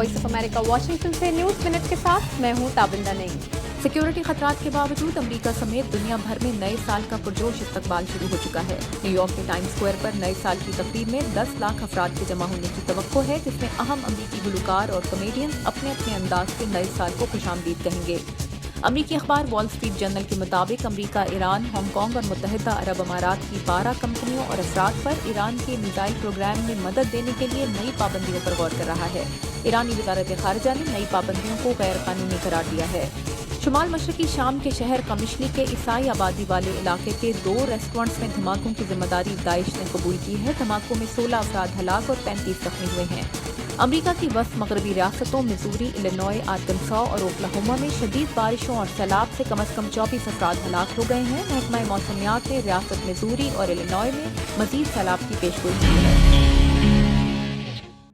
Voice of America Washington से news minute के साथ मैं हूं ताबिंदा नईम। सिक्योरिटी खतरात के बावजूद अमेरिका समेत दुनिया भर में नए साल का पुरजोश इस्तकबाल शुरू हो चुका है। न्यूयॉर्क के टाइम्स स्क्वायर पर नए साल की तकरीब में 10 लाख अफराद के जमा होने की तवक्को है, जिसमें अहम अमेरिकी गुलकार और कॉमेडियंस अपने अपने अंदाज से नए साल को खुशामदीद कहेंगे। अमेरिकी अखबार वॉल स्ट्रीट जर्नल के मुताबिक अमेरिका ईरान, हांगकांग और मुत्तहिदा अरब अमारात की 12 कंपनियों और अफराद पर ईरान के मिसाइल प्रोग्राम में मदद देने के लिए नई पाबंदियों पर गौर कर रहा है। ईरानी वजारत खारजा ने नई पाबंदियों को गैर कानूनी करार दिया है। शुमाल मशरकी शाम के शहर कमिश्ली के ईसाई आबादी वाले इलाके के 2 रेस्टोरेंट्स में धमाकों की जिम्मेदारी दाइश ने कबूल की है। धमाकों में 16 अफराद हलाक और 35 जख्मी हुए हैं। अमेरिका की वस्त मगरबी रियासतों मिसूरी, इलिनॉय, आर्कनसा और ओक्लाहोमा में शदीद बारिशों और सैलाब से कम 24 अफराद हलाक हो गए हैं। महकमा मौसमियात ने रियासत मिसूरी और इलिनॉय में मजीद सैलाब की पेशगोई की है।